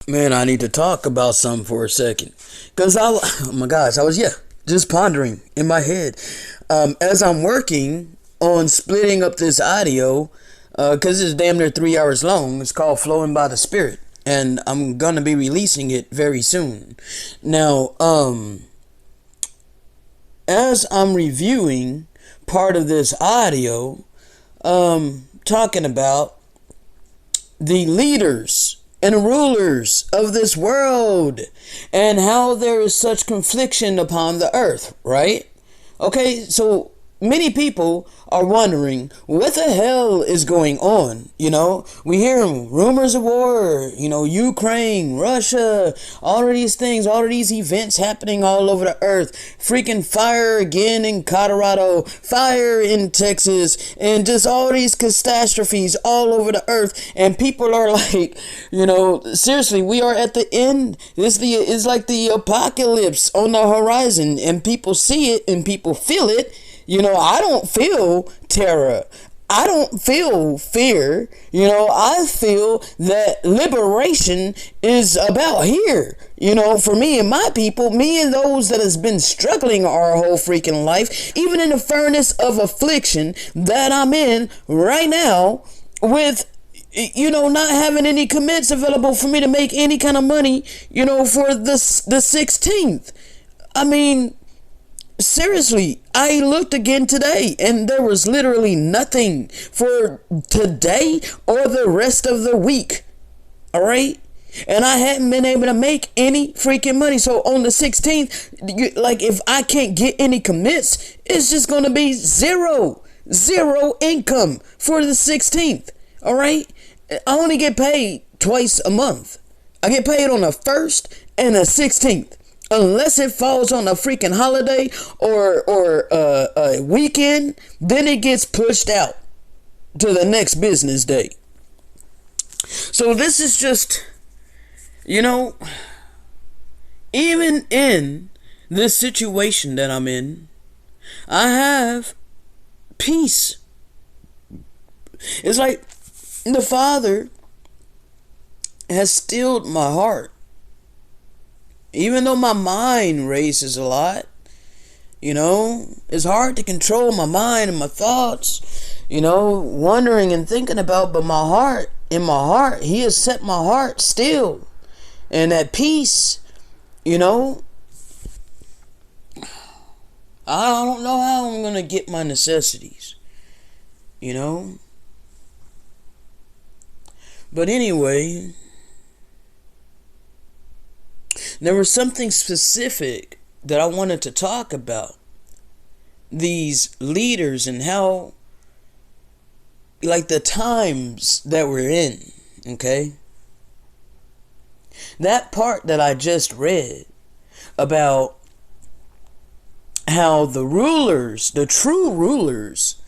Man, I need to talk about something for a second. Because oh my gosh, I was, just pondering in my head. As I'm working on splitting up this audio, because it's damn near 3 hours long. It's called Flowing by the Spirit. And I'm going to be releasing it very soon. Now, as I'm reviewing part of this audio, talking about the leaders and rulers of this world and how there is such confliction upon the earth, right? Okay, so many people are wondering what the hell is going on. We hear rumors of war, Ukraine, Russia, all of these things, all of these events happening all over the earth. Freaking fire again in Colorado, fire in Texas, and just all these catastrophes all over the earth. And people are like, seriously, we are at the end. It's like the apocalypse on the horizon, and people see it and people feel it. I don't feel terror. I don't feel fear. I feel that liberation is about here. For me and my people, me and those that has been struggling our whole freaking life, even in the furnace of affliction that I'm in right now with, not having any commits available for me to make any kind of money, for the 16th. I mean, seriously, I looked again today and there was literally nothing for today or the rest of the week. All right. And I hadn't been able to make any freaking money. So on the 16th, if I can't get any commits, it's just going to be zero income for the 16th. All right. I only get paid twice a month. I get paid on the 1st and the 16th. Unless it falls on a freaking holiday or a weekend, then it gets pushed out to the next business day. So this is just, even in this situation that I'm in, I have peace. It's like the Father has stilled my heart. Even though my mind races a lot, it's hard to control my mind and my thoughts, wondering and thinking about, but in my heart, He has set my heart still. And at peace, I don't know how I'm going to get my necessities, But anyway, there was something specific that I wanted to talk about. These leaders and how, the times that we're in, okay? That part that I just read about how the rulers, the true rulers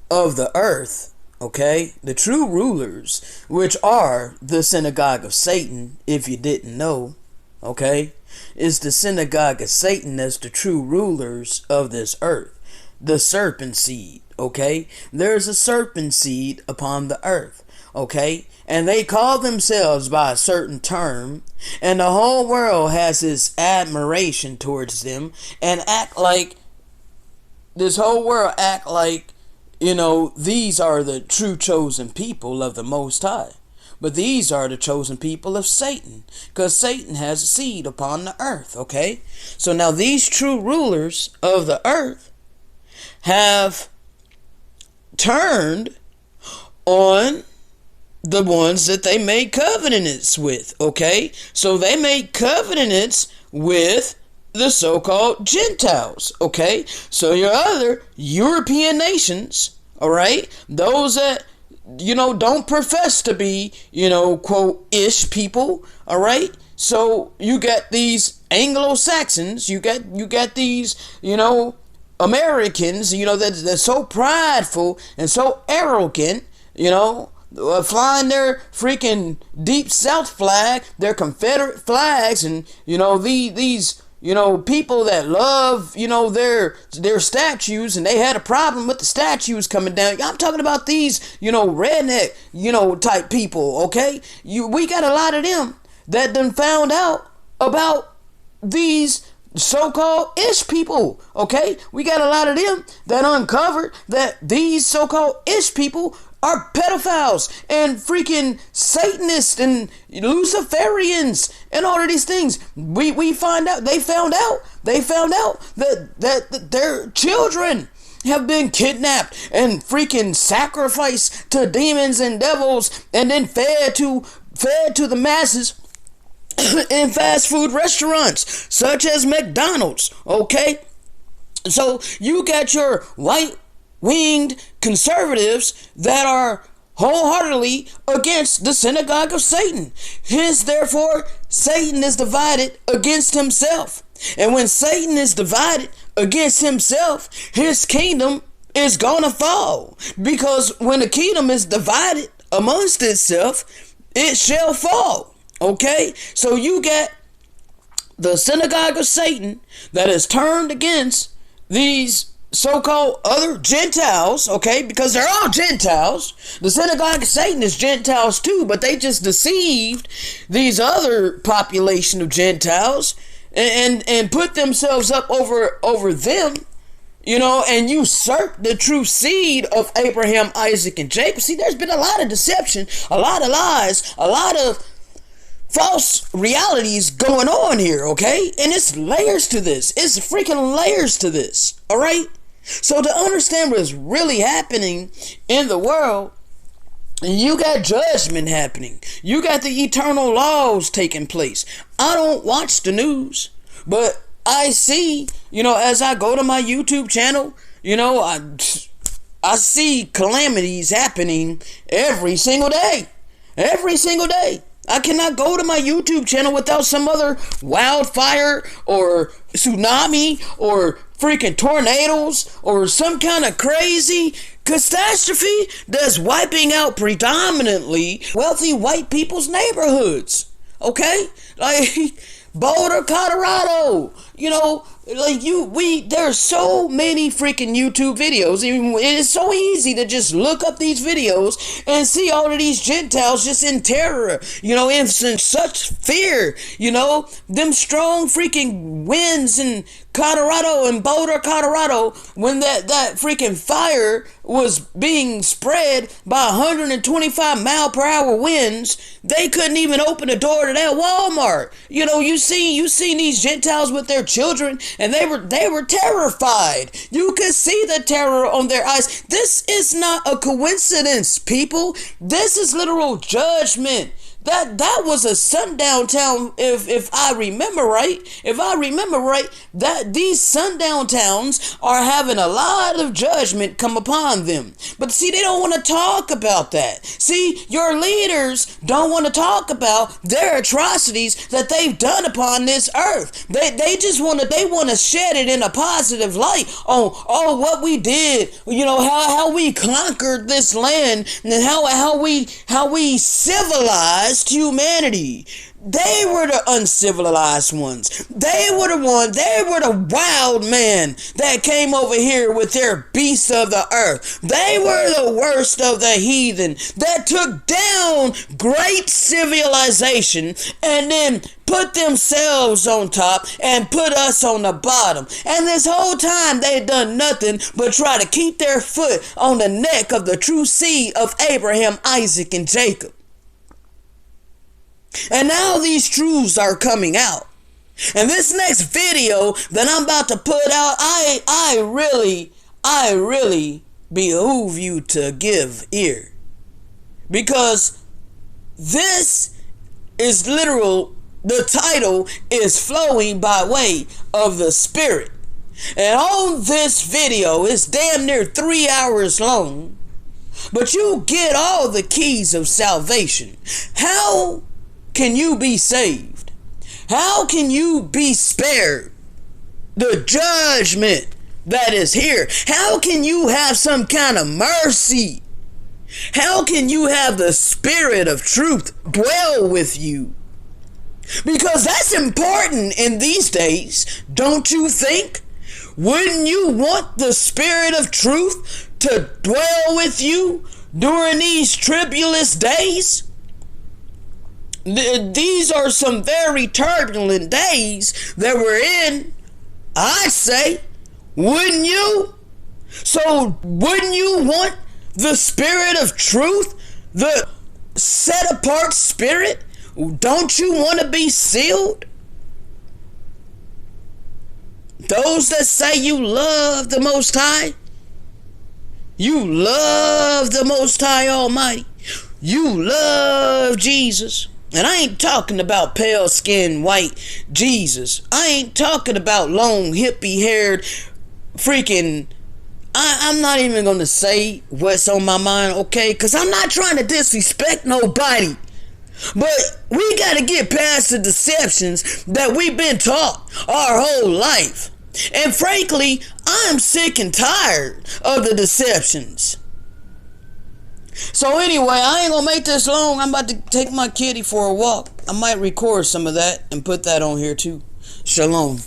of the earth, okay? The true rulers, which are the synagogue of Satan, if you didn't know, okay, is the synagogue of Satan as the true rulers of this earth. The serpent seed, okay? There's a serpent seed upon the earth, okay? And they call themselves by a certain term, and the whole world has this admiration towards them, and this whole world act like, these are the true chosen people of the Most High. But these are the chosen people of Satan, because Satan has a seed upon the earth, okay? So now these true rulers of the earth have turned on the ones that they made covenants with, okay? So they made covenants with the so-called Gentiles, okay? So your other European nations, all right? Those that don't profess to be, quote, ish people, all right? So you got these Anglo-Saxons, you got these, Americans, that's so prideful and so arrogant, flying their freaking deep South flag, their Confederate flags, and, these people that love, their statues, and they had a problem with the statues coming down. I'm talking about these, redneck, type people, okay? We got a lot of them that done found out about these so-called ish people. Okay, we got a lot of them that uncovered that these so-called ish people are pedophiles and freaking Satanists and Luciferians and all of these things. We find out they found out that their children have been kidnapped and freaking sacrificed to demons and devils and then fed to the masses in fast food restaurants such as McDonald's. Okay, so you got your white-winged conservatives that are wholeheartedly against the synagogue of Satan. Hence, therefore, Satan is divided against himself. And when Satan is divided against himself, his kingdom is gonna fall. Because when the kingdom is divided amongst itself, it shall fall. Okay? So you get the synagogue of Satan that is turned against these so-called other Gentiles, okay, because they're all Gentiles. The synagogue of Satan is Gentiles too, but they just deceived these other population of Gentiles and put themselves up over them, you know, and usurp the true seed of Abraham, Isaac, and Jacob. See, there's been a lot of deception, a lot of lies, a lot of false realities going on here, okay? And it's layers to this. It's freaking layers to this, all right? So to understand what's really happening in the world, you got judgment happening. You got the eternal laws taking place. I don't watch the news, but I see, you know, as I go to my YouTube channel, you know, I see calamities happening every single day. Every single day. I cannot go to my YouTube channel without some other wildfire or tsunami or freaking tornadoes or some kind of crazy catastrophe that's wiping out predominantly wealthy white people's neighborhoods. Okay? Like Boulder, Colorado, you know, like there's so many freaking YouTube videos. It's so easy to just look up these videos and see all of these Gentiles just in terror, you know, in such fear, you know, them strong freaking winds in Colorado and Boulder, Colorado, when that freaking fire was being spread by 125 mile per hour winds, they couldn't even open the door to that Walmart. You know, you seen these Gentiles with their children, and they were terrified. You could see the terror on their eyes. This is not a coincidence, people. This is literal judgment. That was a sundown town, if I remember right. That these sundown towns are having a lot of judgment come upon them. But see, they don't want to talk about that. See, your leaders don't want to talk about their atrocities that they've done upon this earth. They just want to shed it in a positive light on what we did, you know, how we conquered this land and how we civilized humanity. They were the uncivilized ones. They were the wild men that came over here with their beasts of the earth. They were the worst of the heathen that took down great civilization and then put themselves on top and put us on the bottom. And this whole time they done nothing but try to keep their foot on the neck of the true seed of Abraham, Isaac, and Jacob. And now these truths are coming out. And this next video that I'm about to put out, I really behoove you to give ear. Because this is literal, the title is flowing by way of the Spirit. And on this video, it's damn near 3 hours long. But you get all the keys of salvation. How can you be saved? How can you be spared the judgment that is here? How can you have some kind of mercy? How can you have the Spirit of truth dwell with you? Because that's important in these days, don't you think? Wouldn't you want the Spirit of truth to dwell with you during these tribulous days? These are some very turbulent days that we're in. I say, wouldn't you? So wouldn't you want the spirit of truth, the set apart spirit? Don't you want to be sealed? Those that say you love the Most High, you love the Most High Almighty, you love Jesus. And I ain't talking about pale skinned white Jesus. I ain't talking about long hippie haired freaking, I'm not even going to say what's on my mind, okay? Because I'm not trying to disrespect nobody. But we got to get past the deceptions that we've been taught our whole life. And frankly, I'm sick and tired of the deceptions. So anyway, I ain't gonna make this long. I'm about to take my kitty for a walk. I might record some of that and put that on here too. Shalom.